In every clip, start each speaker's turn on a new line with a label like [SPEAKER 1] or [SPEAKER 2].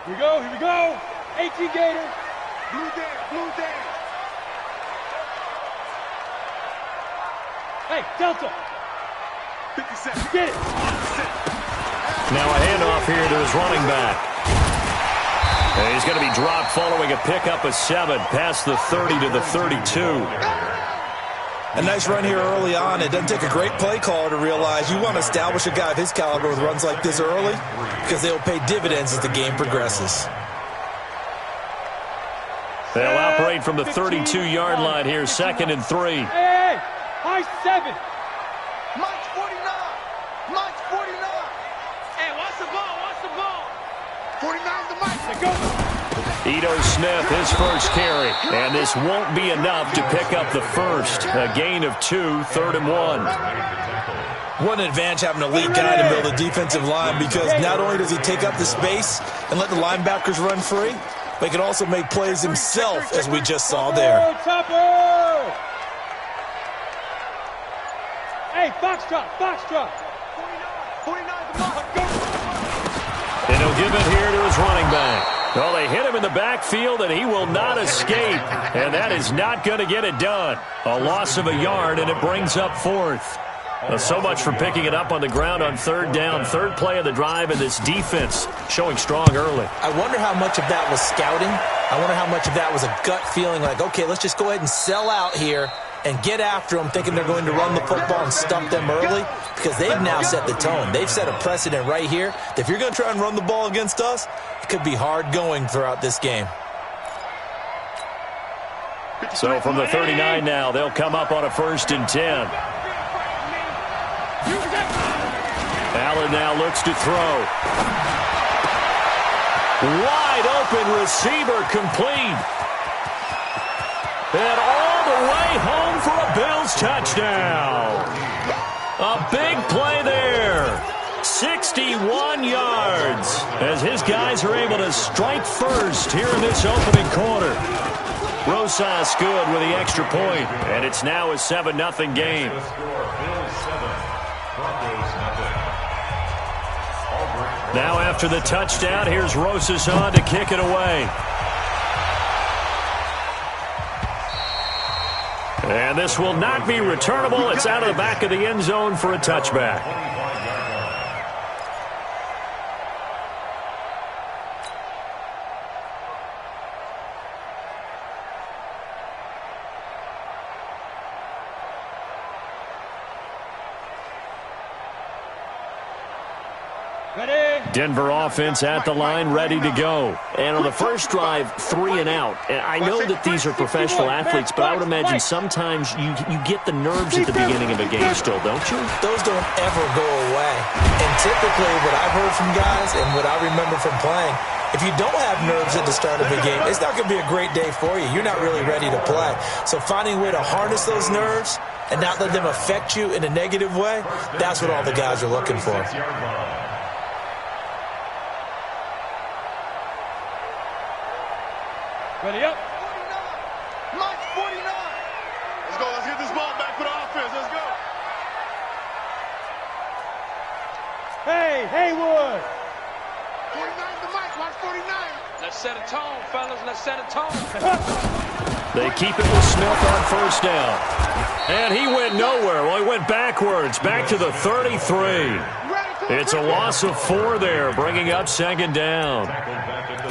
[SPEAKER 1] Here we go. 18 Gator. Blue down. Hey, Delta. 57. Get it.
[SPEAKER 2] Now a handoff here to his running back. And he's going to be dropped following a pickup of 7 past the 30 to the 32.
[SPEAKER 3] A nice run here early on. It doesn't take a great play caller to realize you want to establish a guy of his caliber with runs like this early because they'll pay dividends as the game progresses.
[SPEAKER 2] They'll operate from the 32-yard line here, 2nd and 3.
[SPEAKER 1] Hey, high 7.
[SPEAKER 4] Mike's 49. Hey, watch the ball.
[SPEAKER 1] 49's the Mike. Let go.
[SPEAKER 2] Ito Smith, his first carry. And this won't be enough to pick up the first. A gain of 2, 3rd and 1.
[SPEAKER 3] What an advantage having a lead guy to build a defensive line because not only does he take up the space and let the linebackers run free, but he can also make plays himself, as we just saw there.
[SPEAKER 1] Hey, Foxtrot. 49 the Mike.
[SPEAKER 2] And he'll give it here to his running back. Well, they hit him in the backfield, and he will not escape. And that is not going to get it done. A loss of a yard, and it brings up 4th. So much for picking it up on the ground on 3rd down. 3rd play of the drive, and this defense showing strong early.
[SPEAKER 3] I wonder how much of that was scouting. I wonder how much of that was a gut feeling like, okay, let's just go ahead and sell out here and get after them, thinking they're going to run the football and stump them early, because they've now set the tone. They've set a precedent right here. If you're going to try and run the ball against us, it could be hard going throughout this game.
[SPEAKER 2] So from the 39 now, they'll come up on a 1st and 10. Allen now looks to throw. Wide open receiver complete. And all the way home for a Bills touchdown. A big play there. 61 yards as his guys are able to strike first here in this opening quarter. Rosas good with the extra point, and it's now a 7-0 game. Now after the touchdown, here's Rosas on to kick it away. And this will not be returnable. It's out of the back of the end zone for a touchback. Denver offense at the line, ready to go. And on the first drive, 3 and out. And I know that these are professional athletes, but I would imagine sometimes you get the nerves at the beginning of a game still, don't you?
[SPEAKER 3] Those don't ever go away. And typically what I've heard from guys and what I remember from playing, if you don't have nerves at the start of a game, it's not going to be a great day for you. You're not really ready to play. So finding a way to harness those nerves and not let them affect you in a negative way, that's what all the guys are looking for.
[SPEAKER 1] Ready up.
[SPEAKER 4] 49. Mike's 49. Let's go. Let's get this ball back for the offense. Let's go.
[SPEAKER 1] Hey, Haywood.
[SPEAKER 4] 49's the Mike. Watch 49. Let's set a tone, fellas. Let's set a tone.
[SPEAKER 2] They keep it with Smith on 1st down. And he went nowhere. Well, he went backwards, back to the 33. It's a loss of 4 there, bringing up 2nd down.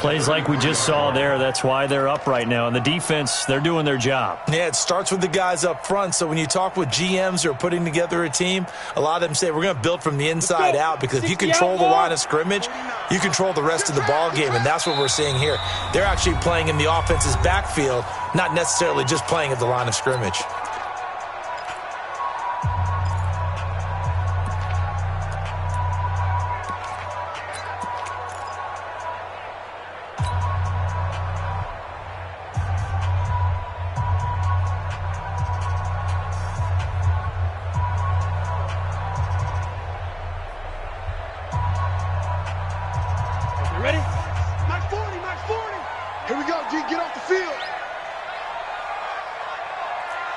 [SPEAKER 2] Plays like we just saw there, that's why they're up right now. And the defense, they're doing their job.
[SPEAKER 3] Yeah, it starts with the guys up front. So when you talk with GMs who are putting together a team, a lot of them say we're going to build from the inside out, because if you control the line of scrimmage, you control the rest of the ball game, and that's what we're seeing here. They're actually playing in the offense's backfield, not necessarily just playing at the line of scrimmage.
[SPEAKER 1] Ready?
[SPEAKER 4] Mike 40. Here we go, G. Get off the field.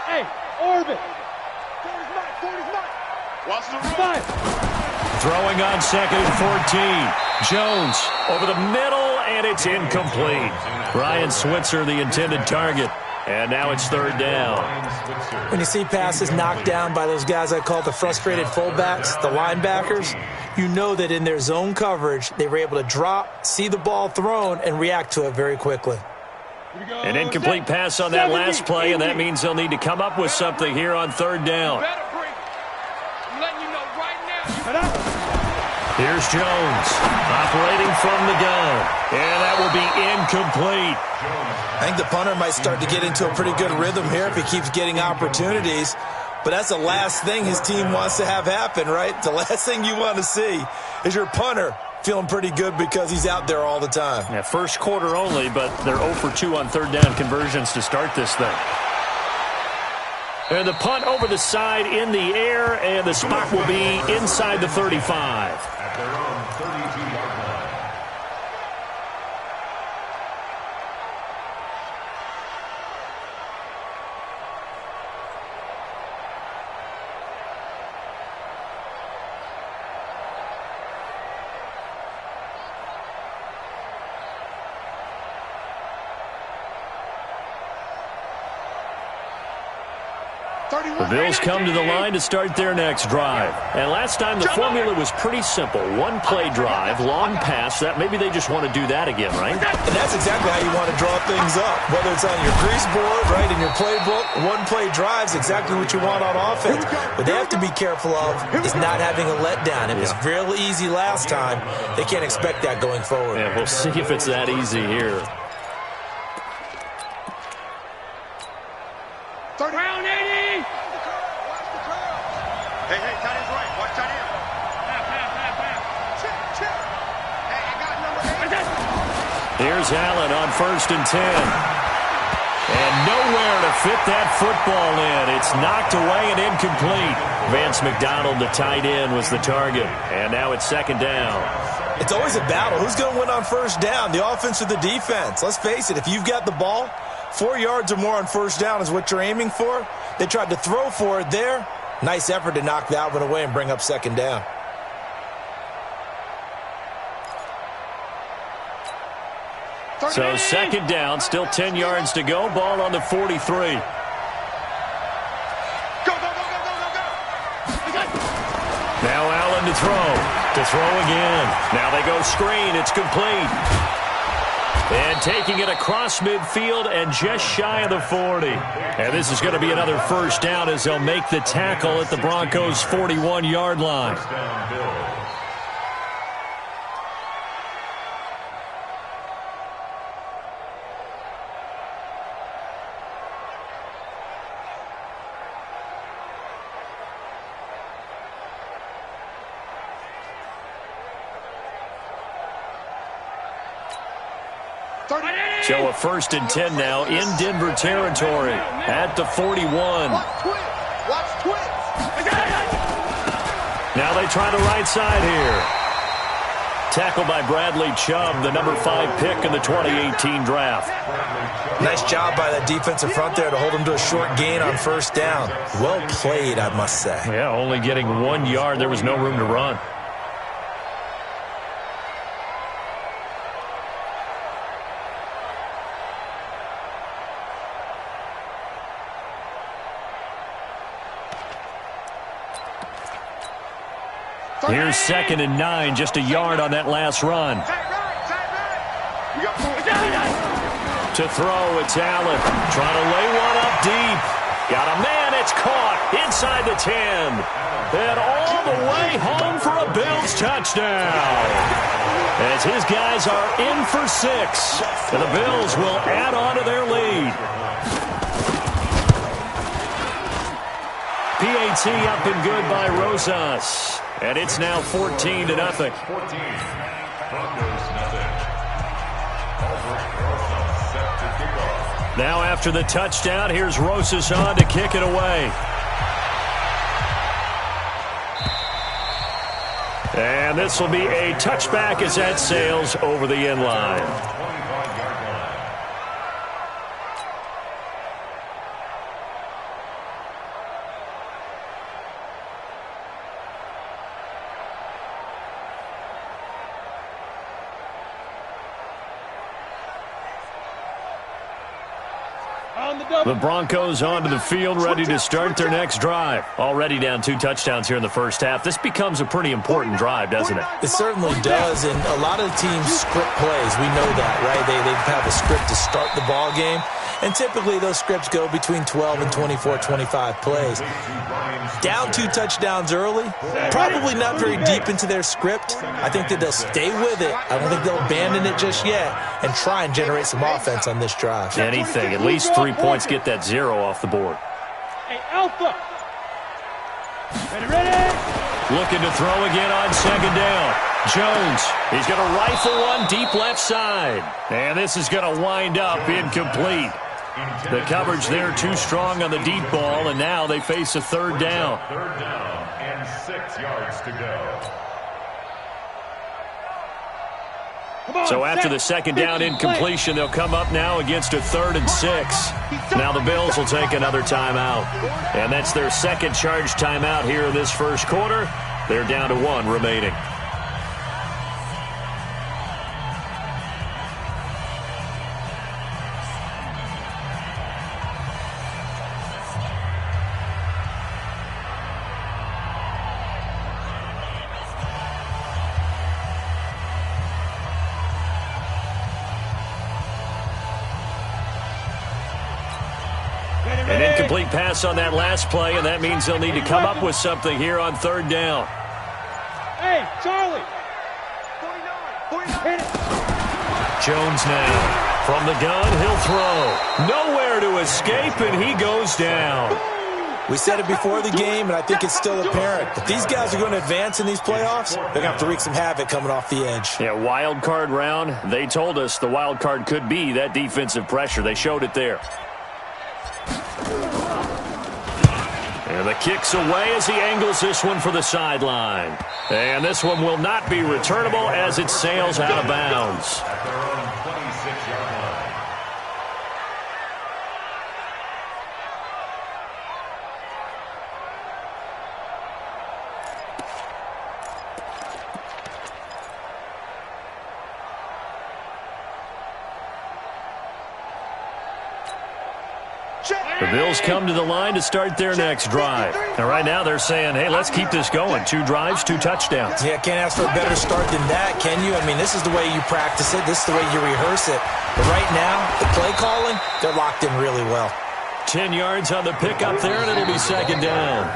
[SPEAKER 1] Hey, orbit.
[SPEAKER 4] 40's Mike. Watch the run.
[SPEAKER 1] 5.
[SPEAKER 2] Throwing on 2nd and 14. Jones over the middle, and it's incomplete. Brian Switzer, the intended target. And now it's third down.
[SPEAKER 3] When you see passes knocked down by those guys I call the frustrated fullbacks, the linebackers, you know that in their zone coverage, they were able to drop, see the ball thrown, and react to it very quickly.
[SPEAKER 2] An incomplete pass on that last play, and that means they'll need to come up with something here on third down. Here's Jones, operating from the gun, and that will be incomplete.
[SPEAKER 3] I think the punter might start to get into a pretty good rhythm here if he keeps getting opportunities, but that's the last thing his team wants to have happen, right? The last thing you want to see is your punter feeling pretty good because he's out there all the time.
[SPEAKER 2] Yeah, first quarter only, but they're 0 for 2 on third down conversions to start this thing. And the punt over the side in the air, and the spot will be inside the 35.
[SPEAKER 5] At their own 32-yard line.
[SPEAKER 2] The Bills come to the line to start their next drive. And last time the formula was pretty simple. One play drive, long pass. That maybe they just want to do that again, right?
[SPEAKER 3] And that's exactly how you want to draw things up. Whether it's on your grease board, right, in your playbook, one play drive is exactly what you want on offense. What they have to be careful of is not having a letdown. It was real easy last time. They can't expect that going forward.
[SPEAKER 2] Yeah, we'll see if it's that easy here.
[SPEAKER 1] Round 80!
[SPEAKER 4] Hey, tight end's right. Watch tight end. Check. Hey, I got number 8.
[SPEAKER 2] Here's Allen on 1st and 10. And nowhere to fit that football in. It's knocked away and incomplete. Vance McDonald, the tight end, was the target. And now it's second down.
[SPEAKER 3] It's always a battle. Who's going to win on first down, the offense or the defense? Let's face it, if you've got the ball, 4 yards or more on first down is what you're aiming for. They tried to throw for it there. Nice effort to knock that one away and bring up second down.
[SPEAKER 2] So second down, still 10 yards to go. Ball on the 43.
[SPEAKER 4] Go.
[SPEAKER 2] Now Allen to throw. To throw again. Now they go screen. It's complete. And taking it across midfield and just shy of the 40. And this is going to be another first down as they'll make the tackle at the Broncos' 41-yard line. So a 1st and 10 now in Denver territory at the 41.
[SPEAKER 4] Watch twins.
[SPEAKER 2] Now they try the right side here. Tackled by Bradley Chubb, the number 5 pick in the 2018 draft.
[SPEAKER 3] Nice job by that defensive front there to hold him to a short gain on first down. Well played, I must say.
[SPEAKER 2] Yeah, only getting 1 yard. There was no room to run. Here's 2nd and 9, just a yard on that last run. To throw, it's Allen. Trying to lay one up deep. Got a man, it's caught inside the 10. And all the way home for a Bills touchdown. As his guys are in for 6. And the Bills will add on to their lead. PAT up and good by Rosas. And it's now 14-0.
[SPEAKER 5] 14. Broncos nothing. Set to kick off.
[SPEAKER 2] Now after the touchdown, here's Rosas on to kick it away. And this will be a touchback as that sails over the end line.
[SPEAKER 5] 25-yard line.
[SPEAKER 2] The Broncos onto the field, ready to start their next drive. Already down 2 touchdowns here in the first half. This becomes a pretty important drive, doesn't it?
[SPEAKER 3] It certainly does, and a lot of the teams script plays. We know that, right? They have a script to start the ball game, and typically those scripts go between 12 and 24, 25 plays. Down 2 touchdowns early, probably not very deep into their script. I think that they'll stay with it. I don't think they'll abandon it just yet and try and generate some offense on this drive.
[SPEAKER 2] Anything, at least 3 points, get that 0 off the board.
[SPEAKER 1] Hey, Alpha. Ready.
[SPEAKER 2] Looking to throw again on second down. Jones, he's going to rifle one deep left side. And this is going to wind up incomplete. The coverage there too strong on the deep ball, and now they face a third down.
[SPEAKER 5] Third down and 6 yards to go.
[SPEAKER 2] So after the second down incompletion, they'll come up now against a 3rd and 6. Now the Bills will take another timeout. And that's their second charge timeout here in this first quarter. They're down to 1 remaining. An incomplete pass on that last play, and that means they'll need to come up with something here on 3rd down.
[SPEAKER 1] Hey, Charlie.
[SPEAKER 2] Jones now. From the gun, he'll throw. Nowhere to escape, and he goes down.
[SPEAKER 3] We said it before the game, and I think it's still apparent. If these guys are going to advance in these playoffs, they're going to have to wreak some havoc coming off the edge.
[SPEAKER 2] Yeah, wild card round. They told us the wild card could be that defensive pressure. They showed it there. And the kick's away as he angles this one for the sideline. And this one will not be returnable as it sails out of bounds.
[SPEAKER 5] At their own 26-yard line.
[SPEAKER 2] The Bills come to the line to start their next drive. And right now they're saying, hey, let's keep this going. 2 drives, 2 touchdowns.
[SPEAKER 3] Yeah, can't ask for a better start than that, can you? I mean, this is the way you practice it. This is the way you rehearse it. But right now, the play calling, they're locked in really well.
[SPEAKER 2] 10 yards on the pickup there, and it'll be second down.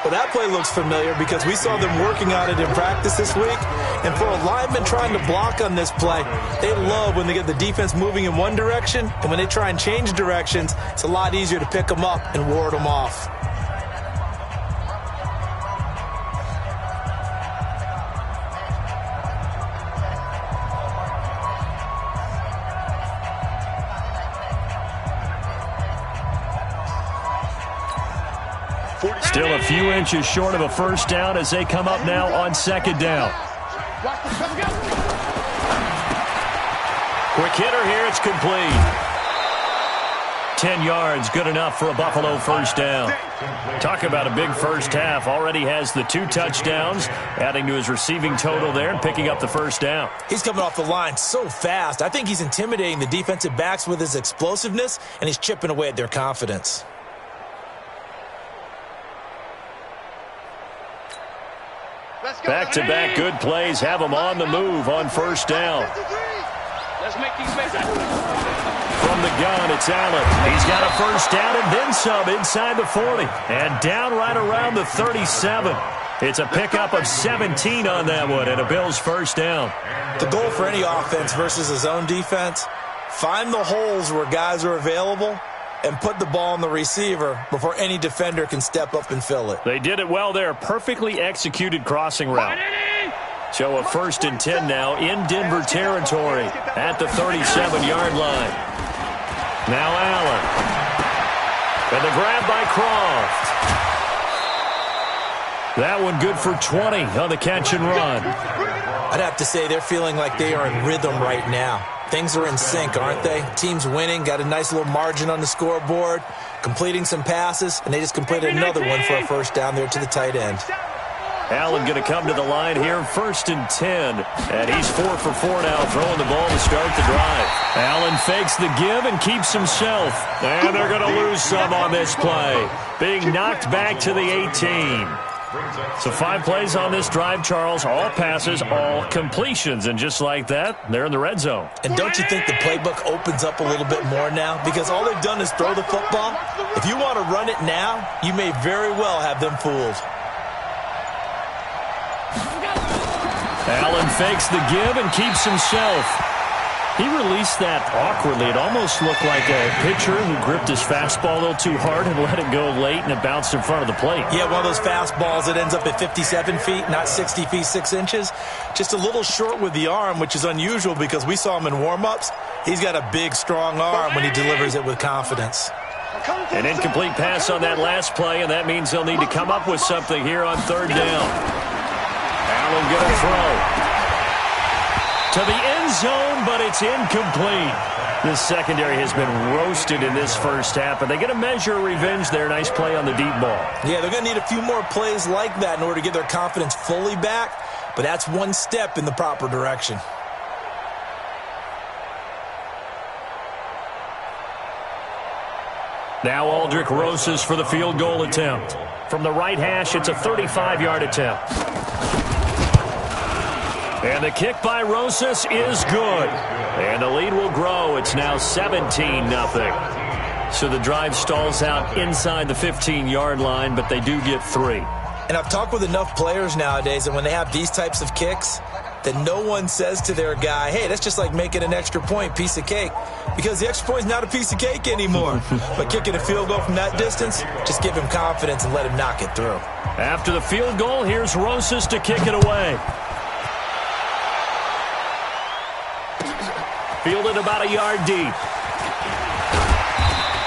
[SPEAKER 3] Well, that play looks familiar because we saw them working on it in practice this week. And for a lineman trying to block on this play, they love when they get the defense moving in one direction. And when they try and change directions, it's a lot easier to pick them up and ward them off.
[SPEAKER 2] Still a few inches short of a first down as they come up now on second down. Quick hitter here, it's complete. 10 yards, good enough for a Buffalo first down. Talk about a big first half. Already has the 2 touchdowns, adding to his receiving total there and picking up the first down.
[SPEAKER 3] He's coming off the line so fast. I think he's intimidating the defensive backs with his explosiveness, and he's chipping away at their confidence.
[SPEAKER 2] Back-to-back good plays have him on the move on first down.
[SPEAKER 1] Let's make these mistakes.
[SPEAKER 2] From the gun, it's Allen. He's got a first down and then some inside the 40. And down right around the 37. It's a pickup of 17 on that one and a Bills first down.
[SPEAKER 3] The goal for any offense versus a zone defense, find the holes where guys are available and put the ball on the receiver before any defender can step up and fill it.
[SPEAKER 2] They did it well there. Perfectly executed crossing route. So a 1st and 10 now in Denver territory at the 37-yard line. Now Allen. And the grab by Croft. That one good for 20 on the catch and run.
[SPEAKER 3] I'd have to say they're feeling like they are in rhythm right now. Things are in sync, aren't they? Team's winning, got a nice little margin on the scoreboard, completing some passes, and they just completed another one for a first down there to the tight end.
[SPEAKER 2] Allen going to come to the line here, 1st and 10. And he's 4 for 4 now, throwing the ball to start the drive. Allen fakes the give and keeps himself. And they're going to lose some on this play, being knocked back to the 18. So 5 plays on this drive, Charles. All passes, all completions. And just like that, they're in the red zone.
[SPEAKER 3] And don't you think the playbook opens up a little bit more now? Because all they've done is throw the football. If you want to run it now, you may very well have them fooled.
[SPEAKER 2] Allen fakes the give and keeps himself. He released that awkwardly. It almost looked like a pitcher who gripped his fastball a little too hard and let it go late, and it bounced in front of the plate.
[SPEAKER 3] Yeah, one of those fastballs that ends up at 57 feet, not 60 feet, 6 inches. Just a little short with the arm, which is unusual because we saw him in warm-ups. He's got a big, strong arm when he delivers it with confidence.
[SPEAKER 2] An incomplete pass on that last play, and that means they'll need to come up with something here on 3rd down. Allen going to throw to the end zone, but it's incomplete. This secondary has been roasted in this first half, but they get a measure of revenge there. Nice play on the deep ball.
[SPEAKER 3] Yeah, they're going to need a few more plays like that in order to get their confidence fully back, but that's one step in the proper direction.
[SPEAKER 2] Now Aldrich Rosas for the field goal attempt. From the right hash, it's a 35-yard attempt. And the kick by Rosas is good. And the lead will grow. It's now 17-0. So the drive stalls out inside the 15-yard line, but they do get 3.
[SPEAKER 3] And I've talked with enough players nowadays that when they have these types of kicks, that no one says to their guy, hey, that's just like making an extra point, piece of cake. Because the extra point is not a piece of cake anymore. But kicking a field goal from that distance, just give him confidence and let him knock it through.
[SPEAKER 2] After the field goal, here's Rosas to kick it away. Fielded about a yard deep.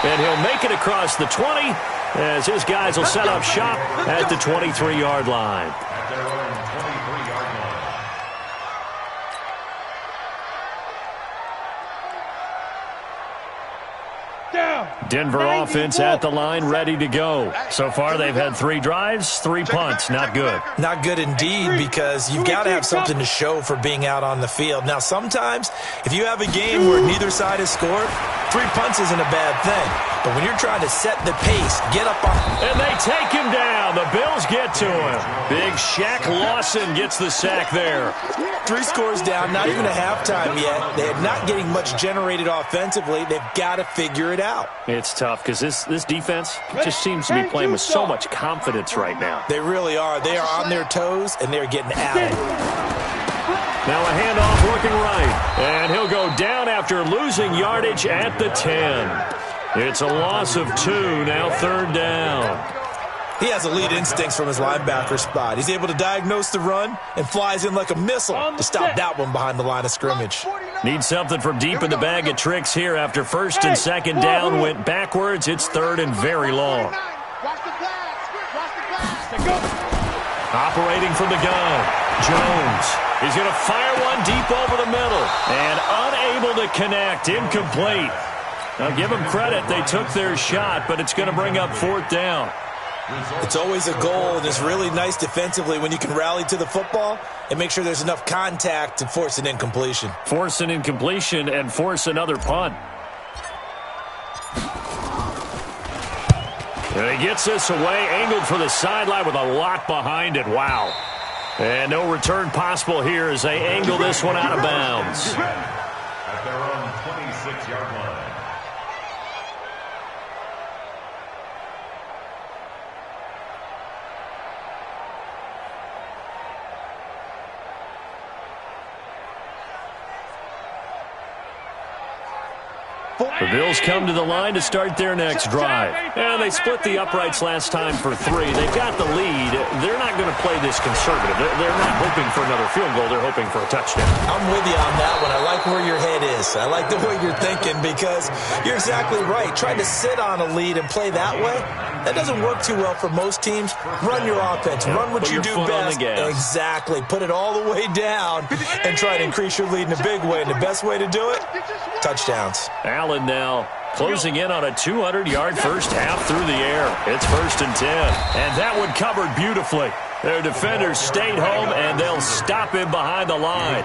[SPEAKER 2] And he'll make it across the 20 as his guys will set up shop at the 23-yard line.
[SPEAKER 5] At their own 23-yard line.
[SPEAKER 2] Denver offense at the line, ready to go. So far, they've had 3 drives, 3 punts. Not good.
[SPEAKER 3] Not good indeed, because you've got to have something to show for being out on the field. Now, sometimes, if you have a game where neither side has scored, 3 punts isn't a bad thing. But when you're trying to set the pace, get up on...
[SPEAKER 2] And they take him down. The Bills get to him. Big Shaq Lawson gets the sack there.
[SPEAKER 3] 3 scores down, not even a halftime yet. They're not getting much generated offensively. They've got to figure it out.
[SPEAKER 2] It's tough because this defense just seems to be playing with so much confidence right now.
[SPEAKER 3] They really are. They are on their toes, and they're getting at it.
[SPEAKER 2] Now a handoff working right. And he'll go down after losing yardage at the 10. It's a loss of 2, now 3rd down.
[SPEAKER 3] He has elite instincts from his linebacker spot. He's able to diagnose the run and flies in like a missile to stop that one behind the line of scrimmage.
[SPEAKER 2] Need something from deep in the bag of tricks here after 1st and 2nd down went backwards. It's 3rd and very long. Operating from the gun, Jones. He's going to fire one deep over the middle and unable to connect, incomplete. Now give them credit, they took their shot, but it's going to bring up 4th down.
[SPEAKER 3] It's always a goal, and it's really nice defensively when you can rally to the football and make sure there's enough contact to force an incompletion.
[SPEAKER 2] Force an incompletion and force another punt. And he gets this away, angled for the sideline with a lot behind it. Wow. And no return possible here as they angle this one out of bounds.
[SPEAKER 5] At their own 26-yard line.
[SPEAKER 2] The Bills come to the line to start their next drive. And they split the uprights last time for 3. They've got the lead. They're not going to play this conservative. They're not hoping for another field goal. They're hoping for a touchdown.
[SPEAKER 3] I'm with you on that one. I like where your head is. I like the way you're thinking because you're exactly right. Trying to sit on a lead and play that way, that doesn't work too well for most teams. Run your offense. Run what you do best. Exactly. Put it all the way down and try to increase your lead in a big way. And the best way to do it, touchdowns.
[SPEAKER 2] Allen now closing in on a 200-yard first half through the air. It's 1st and 10. And that one covered beautifully. Their defenders stayed home, and they'll stop him behind the line.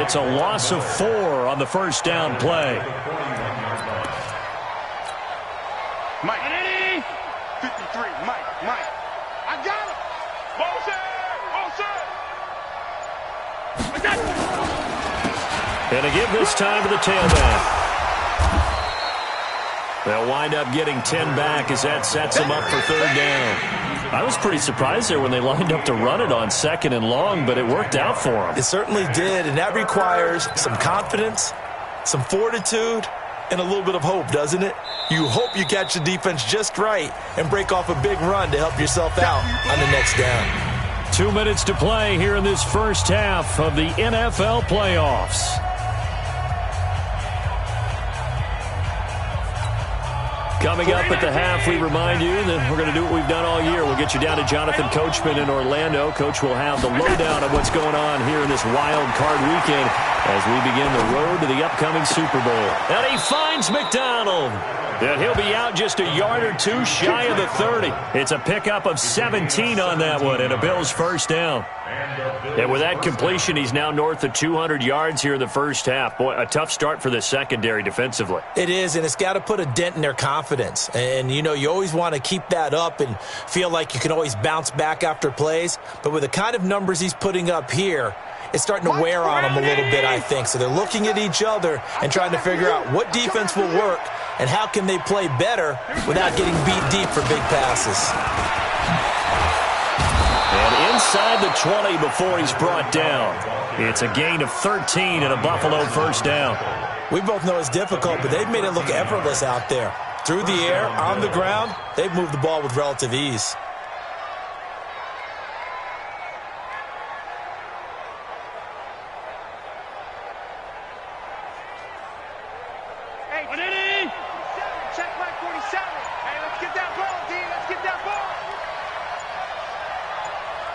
[SPEAKER 2] It's a loss of 4 on the first down play.
[SPEAKER 4] Mike. 53. Mike. I got him. Motion.
[SPEAKER 2] And to give this time to the tailback. They'll wind up getting 10 back as that sets them up for third down. I was pretty surprised there when they lined up to run it on 2nd and long, but it worked out for them.
[SPEAKER 3] It certainly did, and that requires some confidence, some fortitude, and a little bit of hope, doesn't it? You hope you catch the defense just right and break off a big run to help yourself out on the next down.
[SPEAKER 2] 2 minutes to play here in this first half of the NFL playoffs. Coming up at the half, we remind you that we're going to do what we've done all year. We'll get you down to Jonathan Coachman in Orlando. Coach will have the lowdown of what's going on here in this wild card weekend as we begin the road to the upcoming Super Bowl. And he finds McDonald. And he'll be out just a yard or two shy of the 30. It's a pickup of 17 on that one and a Bills first down. And with that completion, he's now north of 200 yards here in the first half. Boy, a tough start for the secondary defensively.
[SPEAKER 3] It is, and it's got to put a dent in their confidence. And, you know, you always want to keep that up and feel like you can always bounce back after plays. But with the kind of numbers he's putting up here, it's starting to wear on them a little bit, I think. So they're looking at each other and trying to figure out what defense will work and how can they play better without getting beat deep for big passes.
[SPEAKER 2] And inside the 20 before he's brought down. It's a gain of 13 and a Buffalo first down.
[SPEAKER 3] We both know it's difficult, but they've made it look effortless out there. Through the air, on the ground, they've moved the ball with relative ease.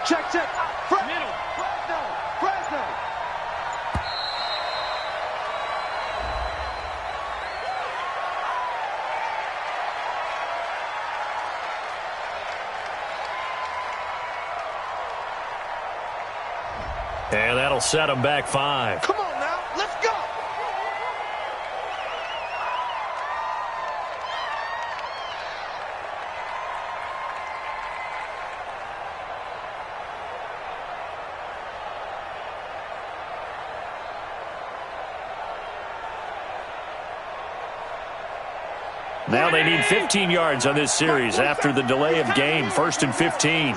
[SPEAKER 1] Check. Middle. Fresno.
[SPEAKER 2] And that'll set him back 5.
[SPEAKER 4] Come on now, let's go.
[SPEAKER 2] Now they need 15 yards on this series after the delay of game. 1st and 15.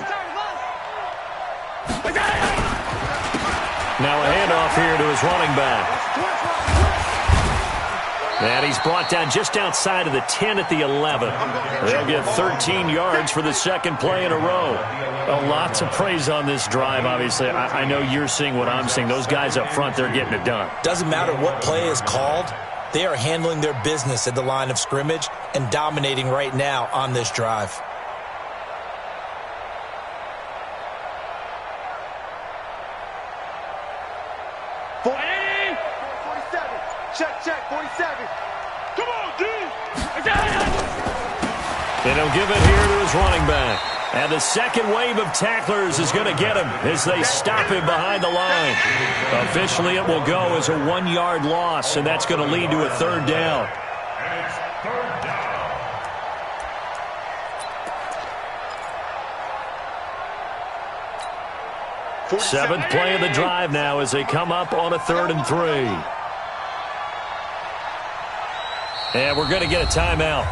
[SPEAKER 2] Now a handoff here to his running back. And he's brought down just outside of the 10 at the 11. They'll get 13 yards for the second play in a row. A lot to praise on this drive, obviously. I know you're seeing what I'm seeing. Those guys up front, they're getting it done.
[SPEAKER 3] Doesn't matter what play is called. They are handling their business at the line of scrimmage and dominating right now on this drive.
[SPEAKER 1] Check, 47. Come on, D.
[SPEAKER 2] They don't give it here to his running back. And the second wave of tacklers is going to get him as they stop him behind the line. Officially, it will go as a 1-yard loss, and that's going to lead to a third down.
[SPEAKER 5] And it's third down.
[SPEAKER 2] Seventh play of the drive now as they come up on a 3rd and 3. And we're going to get a timeout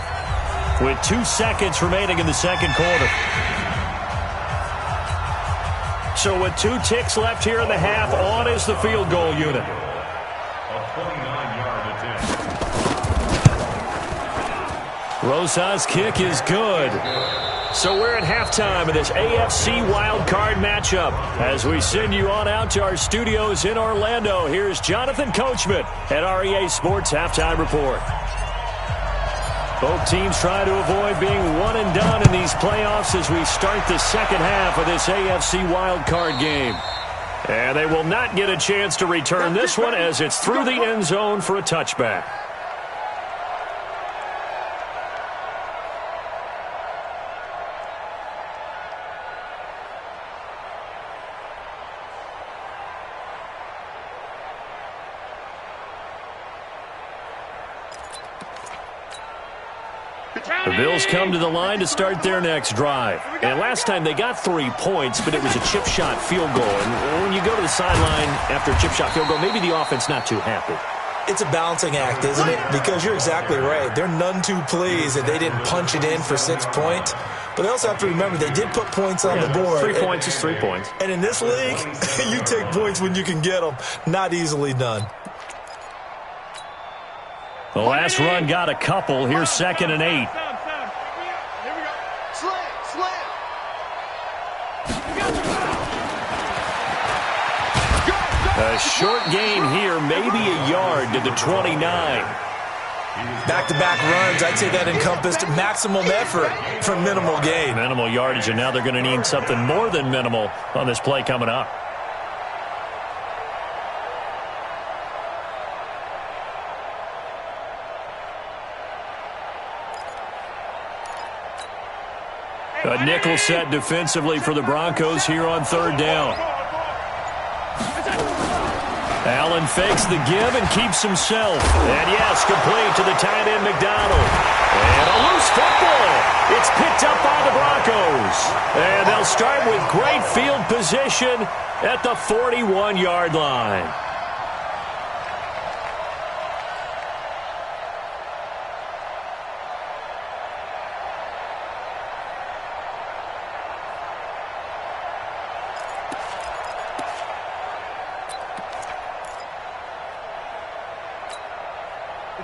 [SPEAKER 2] with 2 seconds remaining in the second quarter. So with 2 ticks left here in the half, on is the field goal unit.
[SPEAKER 5] A 29-yard attempt.
[SPEAKER 2] Rosa's kick is good. So we're at halftime of this AFC wildcard matchup. As we send you on out to our studios in Orlando, here's Jonathan Coachman at REA Sports Halftime Report. Both teams try to avoid being one and done in these playoffs as we start the second half of this AFC wildcard game. And they will not get a chance to return this one as it's through the end zone for a touchback. The Bills come to the line to start their next drive. And last time they got 3 points, but it was a chip shot field goal. And when you go to the sideline after a chip shot field goal, maybe the offense not too happy.
[SPEAKER 3] It's a balancing act, isn't it? Because you're exactly right. They're none too pleased that they didn't punch it in for 6 points. But they also have to remember they did put points on the board.
[SPEAKER 2] 3 points is 3 points.
[SPEAKER 3] And in this league, you take points when you can get them. Not easily done.
[SPEAKER 2] The last run got a couple. Here's 2nd and 8.
[SPEAKER 4] Here we go. Slam.
[SPEAKER 2] A short gain here, maybe a yard to the 29.
[SPEAKER 3] Back-to-back runs, I'd say that encompassed maximum effort for minimal gain.
[SPEAKER 2] Minimal yardage, and now they're going to need something more than minimal on this play coming up. A nickel set defensively for the Broncos here on 3rd down. Allen fakes the give and keeps himself. And yes, complete to the tight end McDonald. And a loose football. It's picked up by the Broncos. And they'll start with great field position at the 41-yard line.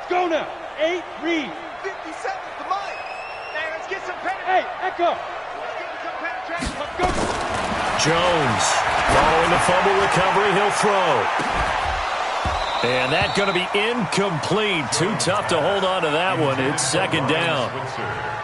[SPEAKER 1] Go now. 8, read.
[SPEAKER 4] 57 to Mike. Hey, let's get some penetration.
[SPEAKER 1] Hey, Echo.
[SPEAKER 4] Let's get some penetration.
[SPEAKER 1] Let's go.
[SPEAKER 2] Jones, following the fumble recovery, he'll throw. And that's going to be incomplete. Too tough to hold on to that one. It's 2nd down.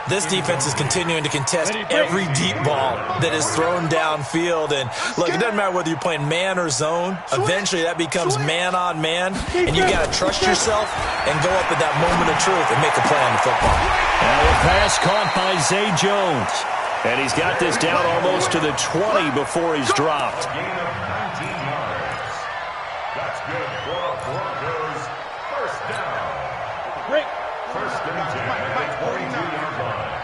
[SPEAKER 3] This defense is continuing to contest every deep ball that is thrown downfield. And, look, it doesn't matter whether you're playing man or zone. Eventually, that becomes man-on-man, and you got to trust yourself and go up at that moment of truth and make a play on the football.
[SPEAKER 2] Now a pass caught by Zay Jones. And he's got this down almost to the 20 before he's dropped.
[SPEAKER 5] Gain of 19 yards. That's good for the Broncos. 1st down.
[SPEAKER 1] Break.
[SPEAKER 5] 1st and 10 at the 42-yard line.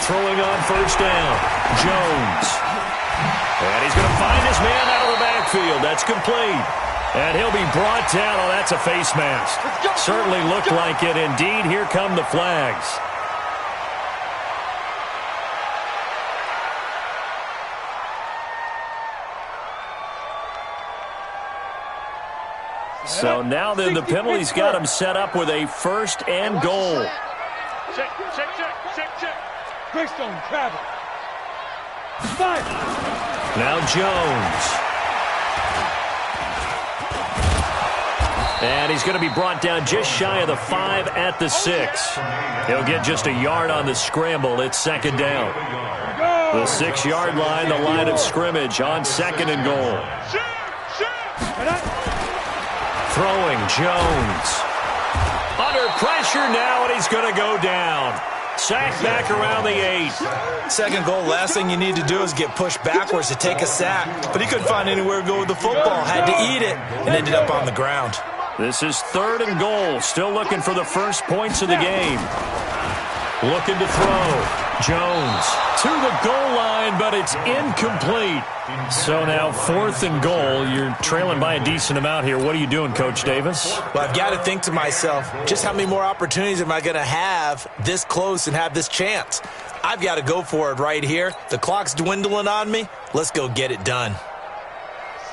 [SPEAKER 2] Throwing on 1st down. Jones. And he's going to find his man out of the backfield. That's complete. And he'll be brought down. Oh, that's a face mask. Certainly looked like it. Indeed, here come the flags. So now then the penalty's got him set up with a 1st and goal.
[SPEAKER 1] Check. Greystone, travel. 5.
[SPEAKER 2] Now Jones. And he's going to be brought down just shy of the 5 at the 6. He'll get just a yard on the scramble. It's 2nd down. The 6-yard line, the line of scrimmage on 2nd and goal. Throwing Jones. Under pressure now, and he's going to go down. Sack back around the 8.
[SPEAKER 3] 2nd goal, last thing you need to do is get pushed backwards to take a sack. But he couldn't find anywhere to go with the football. Had to eat it and ended up on the ground.
[SPEAKER 2] This is 3rd and goal. Still looking for the first points of the game. Looking to throw. Jones to the goal line, but it's incomplete. So now 4th and goal. You're trailing by a decent amount here. What are you doing, Coach Davis?
[SPEAKER 3] Well, I've got to think to myself, just how many more opportunities am I going to have this close and have this chance? I've got to go for it right here. The clock's dwindling on me. Let's go get it done.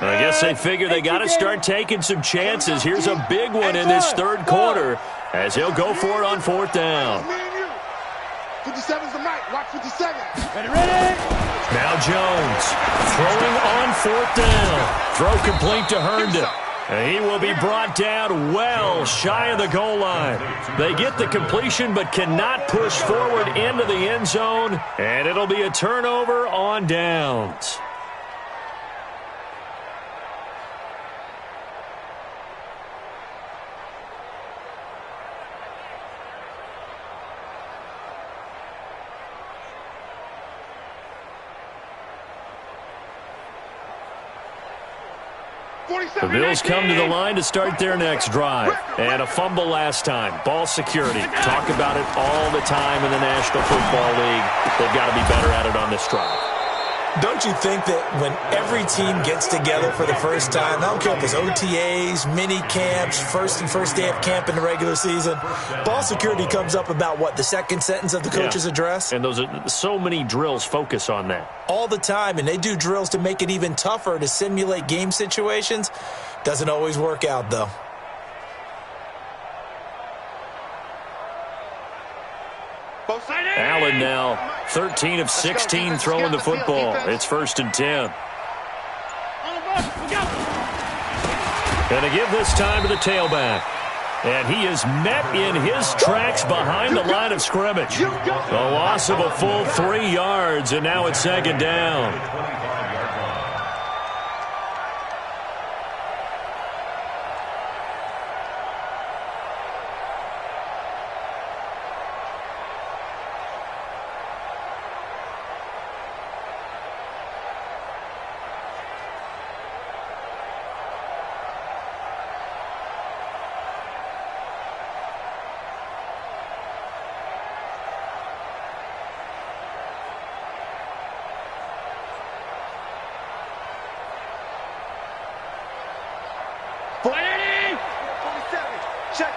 [SPEAKER 2] I guess they figure they got to start taking some chances. Here's a big one in this 3rd quarter as he'll go for it on 4th down.
[SPEAKER 4] 57's the mic. Watch 57.
[SPEAKER 1] Ready?
[SPEAKER 2] Now Jones throwing on 4th down. Throw complete to Herndon. He will be brought down well shy of the goal line. They get the completion but cannot push forward into the end zone, and it'll be a turnover on downs. The Bills come to the line to start their next drive. And a fumble last time. Ball security. Talk about it all the time in the National Football League. They've got to be better at it on this drive.
[SPEAKER 3] Don't you think that when every team gets together for the first time, I don't care if it's OTAs, mini camps, first day of camp in the regular season, ball security comes up about, what, the second sentence of the coach's address?
[SPEAKER 2] And those are so many drills focus on that.
[SPEAKER 3] All the time, and they do drills to make it even tougher to simulate game situations. Doesn't always work out, though.
[SPEAKER 2] Allen now, 13 of 16 throwing the football. It's 1st and 10. And to give this time to the tailback. And he is met in his tracks behind the line of scrimmage. A loss of a full 3 yards, and now it's 2nd down.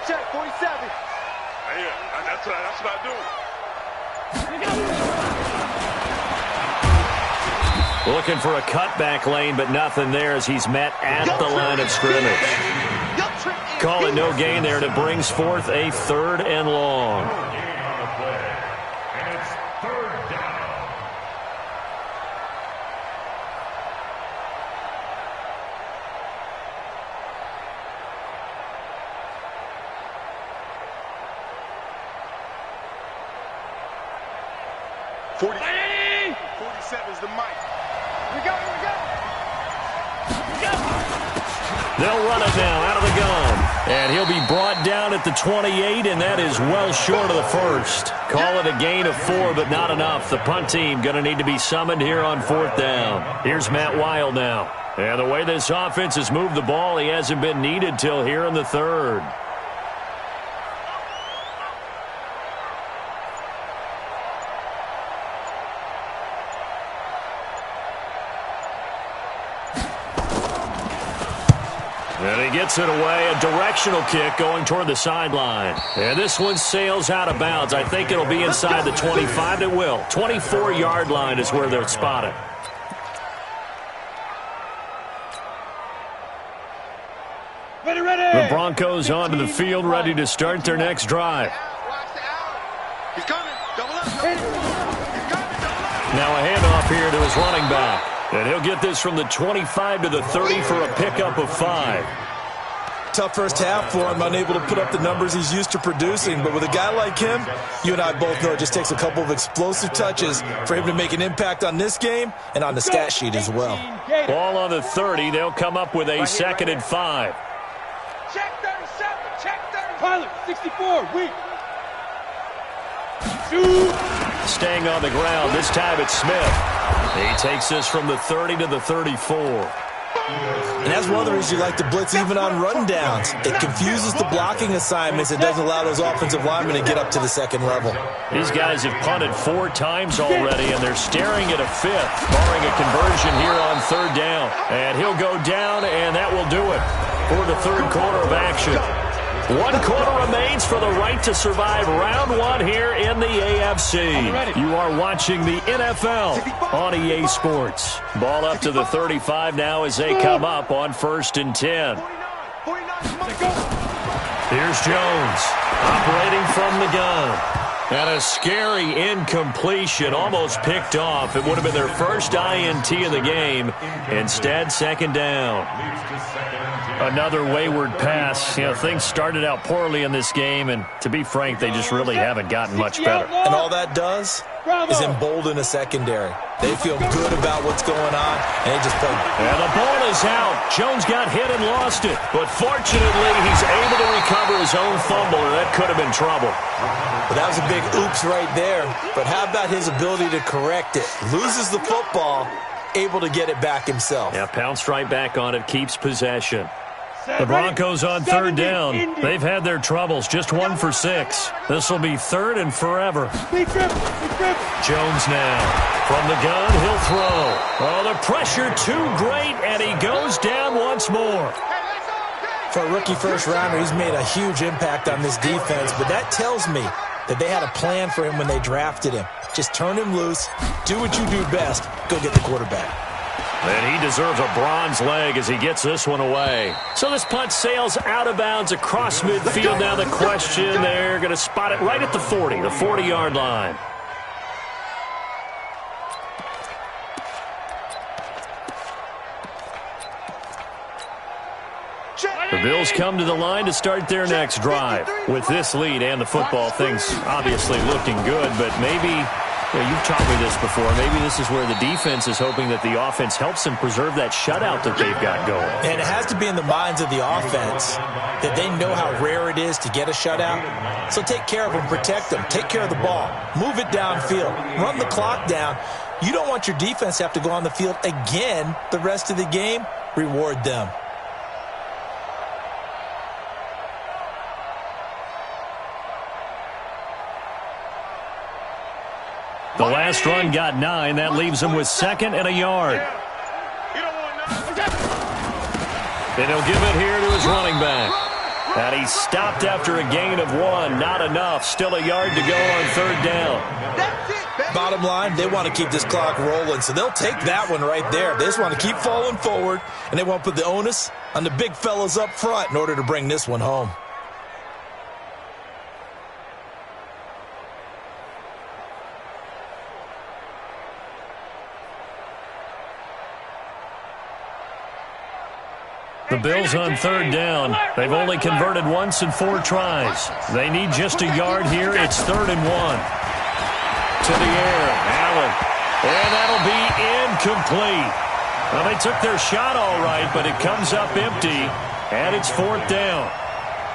[SPEAKER 1] Check, 47.
[SPEAKER 4] Yeah, that's what I
[SPEAKER 2] do. Looking for a cutback lane, but nothing there as he's met at the line of scrimmage. Call it no gain there, and it brings forth a 3rd and long.
[SPEAKER 5] And it's 3rd down.
[SPEAKER 4] is the mic.
[SPEAKER 1] We go.
[SPEAKER 2] They'll run it now out of the gun. And he'll be brought down at the 28, and that is well short of the first. Call it a gain of 4, but not enough. The punt team going to need to be summoned here on 4th down. Here's Matt Wild now. And the way this offense has moved the ball, he hasn't been needed till here in the 3rd. And he gets it away, a directional kick going toward the sideline. And this one sails out of bounds. I think it'll be inside the 25. It will. 24-yard line is where they're spotted. The Broncos onto the field, ready to start their next drive.
[SPEAKER 4] He's coming. Double up.
[SPEAKER 2] Now a handoff here to his running back. And he'll get this from the 25 to the 30 for a pickup of 5.
[SPEAKER 3] Tough first half for him, unable to put up the numbers he's used to producing. But with a guy like him, you and I both know it just takes a couple of explosive touches for him to make an impact on this game and on the stat sheet as well.
[SPEAKER 2] Ball on the 30. They'll come up with a 2nd and 5.
[SPEAKER 1] Check 37. Check 30. Pilot, 64. Weak.
[SPEAKER 2] Staying on the ground. This time it's Smith. He takes this from the 30 to the 34.
[SPEAKER 3] And that's one of the reasons you like to blitz even on rundowns. It confuses the blocking assignments. It doesn't allow those offensive linemen to get up to the 2nd level.
[SPEAKER 2] These guys have punted 4 times already, and they're staring at a 5th, barring a conversion here on 3rd down. And he'll go down, and that will do it for the 3rd quarter of action. 1 quarter remains for the right to survive round 1 here in the AFC. You are watching the NFL on EA Sports. Ball up to the 35 now as they come up on 1st and 10. Here's Jones operating from the gun. And a scary incompletion, almost picked off. It would have been their first INT of the game. Instead, 2nd down. Another wayward pass. You know, things started out poorly in this game, and to be frank, they just really haven't gotten much better.
[SPEAKER 3] And all that does is embolden a secondary. They feel good about what's going on, and they just play.
[SPEAKER 2] And the ball is out. Jones got hit and lost it. But fortunately, he's able to recover his own fumble, or that could have been trouble.
[SPEAKER 3] But that was a big oops right there. But how about his ability to correct it? Loses the football, able to get it back himself.
[SPEAKER 2] Yeah, pounced right back on it, keeps possession. The Broncos on third down. They've had their troubles, just 1 for 6. This will be third and forever. Jones now. From the gun, he'll throw. Oh, the pressure too great, and he goes down once more.
[SPEAKER 3] For a rookie first-rounder, he's made a huge impact on this defense, but that tells me that they had a plan for him when they drafted him. Just turn him loose, do what you do best, go get the quarterback.
[SPEAKER 2] And he deserves a bronze leg as he gets this one away. So this punt sails out of bounds across midfield. Now the question, they're going to spot it right at the 40, the 40-yard line. The Bills come to the line to start their next drive. With this lead and the football, things obviously looking good, but maybe, you've taught me this before, maybe this is where the defense is hoping that the offense helps them preserve that shutout that they've got going.
[SPEAKER 3] And it has to be in the minds of the offense that they know how rare it is to get a shutout. So take care of them, protect them, take care of the ball, move it downfield, run the clock down. You don't want your defense to have to go on the field again the rest of the game. Reward them.
[SPEAKER 2] The last run got 9. That leaves him with 2nd and a yard. And he'll give it here to his running back. And he stopped after a gain of 1. Not enough. Still a yard to go on third down.
[SPEAKER 3] Bottom line, they want to keep this clock rolling, so they'll take that one right there. They just want to keep falling forward, and they want to put the onus on the big fellas up front in order to bring this one home.
[SPEAKER 2] The Bills on third down. They've only converted once in 4 tries. They need just a yard here. It's 3rd and 1. To the air, Allen. And that'll be incomplete. Well, they took their shot all right, but it comes up empty, and it's 4th down.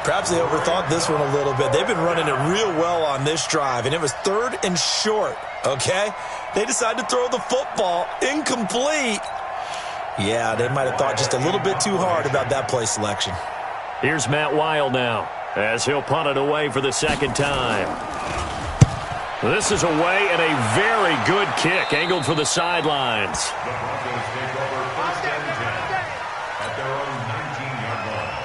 [SPEAKER 3] Perhaps they overthought this one a little bit. They've been running it real well on this drive, and it was 3rd and short, okay? They decided to throw the football incomplete. Yeah, they might have thought just a little bit too hard about that play selection.
[SPEAKER 2] Here's Matt Weil now, as he'll punt it away for the 2nd time. This is away, and a very good kick, angled for the sidelines.
[SPEAKER 5] The Broncos take over 1st and 10 at their own 19-yard line.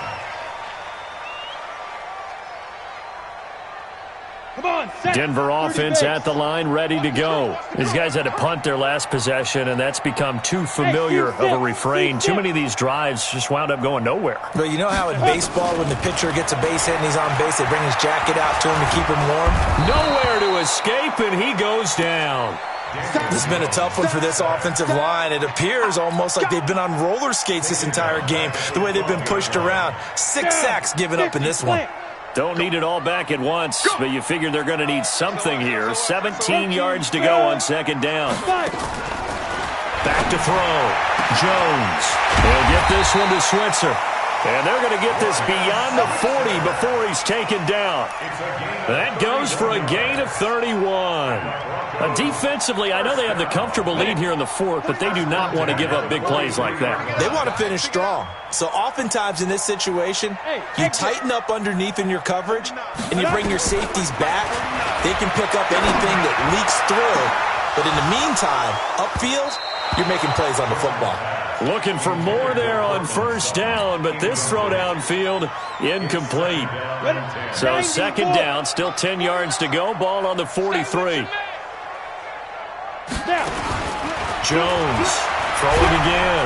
[SPEAKER 1] Come on,
[SPEAKER 2] Denver offense at the line, ready to go. These guys had to punt their last possession, and that's become too familiar of a refrain. Too many of these drives just wound up going nowhere.
[SPEAKER 3] But you know how in baseball, when the pitcher gets a base hit and he's on base, they bring his jacket out to him to keep him warm?
[SPEAKER 2] Nowhere to escape, and he goes down.
[SPEAKER 3] This has been a tough one for this offensive line. It appears almost like they've been on roller skates this entire game, the way they've been pushed around. 6 sacks given up in this one.
[SPEAKER 2] Don't need it all back at once, but you figure they're going to need something here. 17 yards to go on 2nd down. Back to throw. Jones. They'll get this one to Switzer. And they're going to get this beyond the 40 before he's taken down. That goes for a gain of 31. Defensively, I know they have the comfortable lead here in the 4th, but they do not want to give up big plays like that.
[SPEAKER 3] They want to finish strong. So oftentimes in this situation, you tighten up underneath in your coverage, and you bring your safeties back. They can pick up anything that leaks through. But in the meantime, upfield, you're making plays on the football.
[SPEAKER 2] Looking for more there on 1st down, but this throw downfield incomplete. So 2nd down, still 10 yards to go. Ball on the 43. Jones throwing again.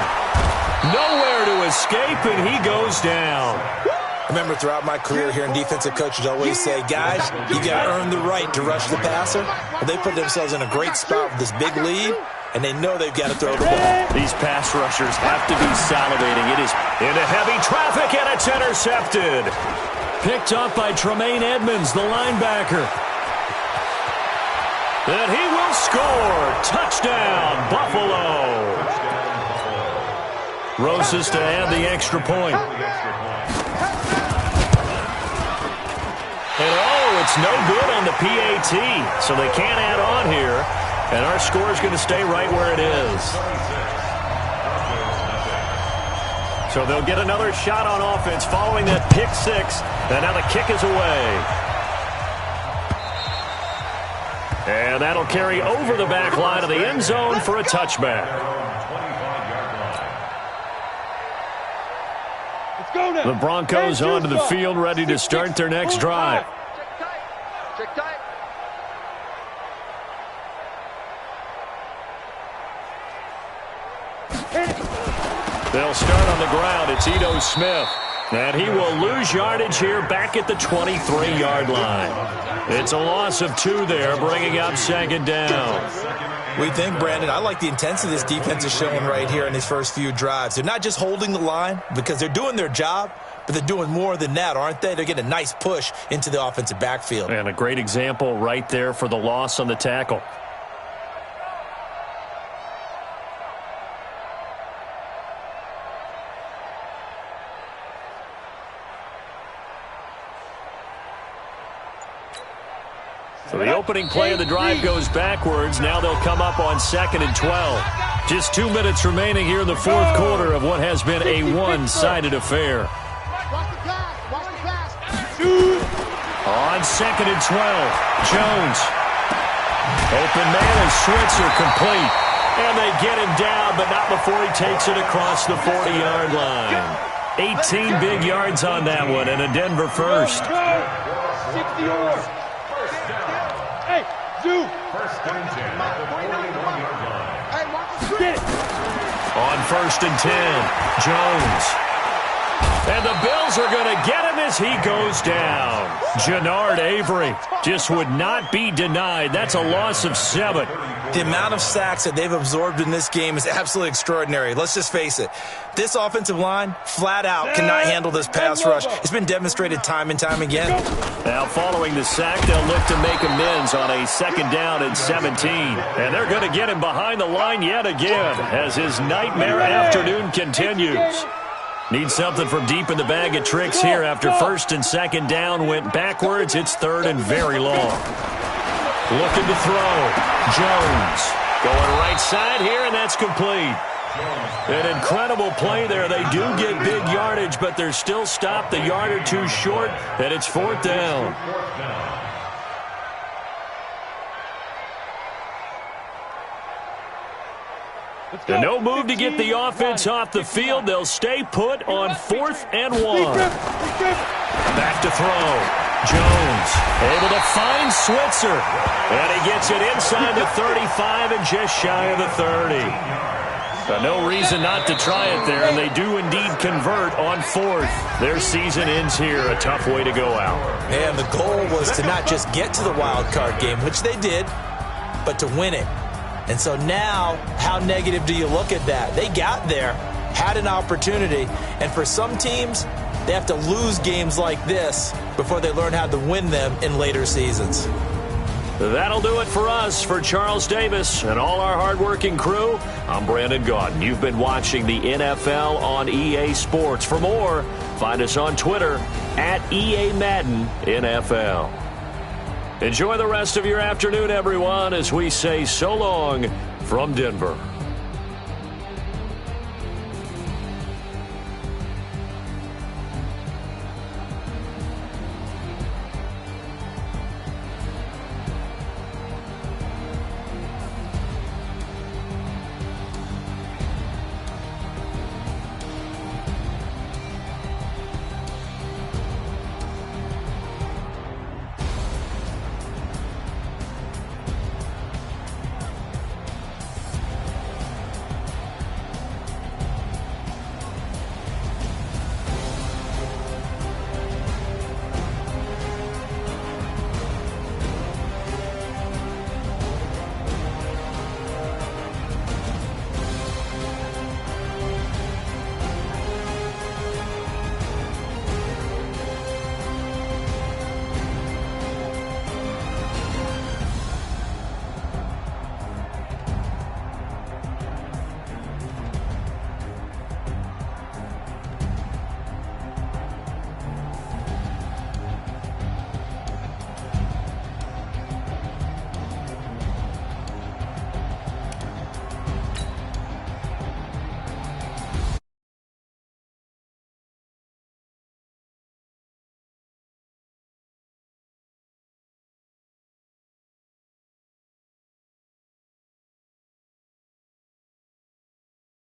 [SPEAKER 2] Nowhere to escape, and he goes down.
[SPEAKER 3] I remember throughout my career hearing defensive coaches always say, guys, you got to earn the right to rush the passer. Well, they put themselves in a great spot with this big lead, and they know they've got to throw the ball.
[SPEAKER 2] These pass rushers have to be salivating. It is into heavy traffic, and it's intercepted. Picked up by Tremaine Edmonds, the linebacker. And he will score. Touchdown, Buffalo. Roses to add the extra point. And it's no good on the PAT, so they can't add on here. And our score is going to stay right where it is. So they'll get another shot on offense following that pick six. And now the kick is away. And that'll carry over the back line of the end zone for a touchback.
[SPEAKER 1] Let's go now.
[SPEAKER 2] The Broncos onto the field, ready to start their next drive.
[SPEAKER 4] Check tight.
[SPEAKER 2] They'll start on the ground. It's Ito Smith. And he will lose yardage here back at the 23-yard line. It's a loss of 2 there, bringing up second down.
[SPEAKER 3] We think, Brandon, I like the intensity this defense is showing right here in these first few drives. They're not just holding the line because they're doing their job, but they're doing more than that, aren't they? They're getting a nice push into the offensive backfield.
[SPEAKER 2] And a great example right there for the loss on the tackle. So the opening play of the drive goes backwards. Now they'll come up on 2nd and 12. Just 2 minutes remaining here in the fourth quarter of what has been a one-sided affair. On 2nd and 12, Jones. Open man is Switzer complete. And they get him down, but not before he takes it across the 40-yard line. 18 big yards on that one, and a Denver first.
[SPEAKER 1] 60 Hey, Zoo.
[SPEAKER 5] First and 10 at the 41-yard line.
[SPEAKER 1] Get it.
[SPEAKER 2] On 1st and 10, Jones. And the Bills are going to get him as he goes down. Jannard Avery just would not be denied. That's a loss of 7.
[SPEAKER 3] The amount of sacks that they've absorbed in this game is absolutely extraordinary. Let's just face it. This offensive line, flat out, cannot handle this pass rush. It's been demonstrated time and time again.
[SPEAKER 2] Now, following the sack, they'll look to make amends on a 2nd down and 17. And they're going to get him behind the line yet again as his nightmare afternoon continues. Need something from deep in the bag of tricks here after 1st and 2nd down went backwards. It's 3rd and very long. Looking to throw. Jones going right side here, and that's complete. An incredible play there. They do get big yardage, but they're still stopped a yard or 2 short, and it's 4th down. And no move to get the offense off the field. They'll stay put on 4th and 1. Back to throw. Jones able to find Switzer. And he gets it inside the 35 and just shy of the 30. No reason not to try it there, and they do indeed convert on 4th. Their season ends here. A tough way to go out.
[SPEAKER 3] And the goal was to not just get to the wild card game, which they did, but to win it. And so now, how negative do you look at that? They got there, had an opportunity, and for some teams, they have to lose games like this before they learn how to win them in later seasons.
[SPEAKER 2] That'll do it for us. For Charles Davis and all our hardworking crew, I'm Brandon Gaudin. You've been watching the NFL on EA Sports. For more, find us on Twitter at EA Madden NFL. Enjoy the rest of your afternoon, everyone, as we say so long from Denver.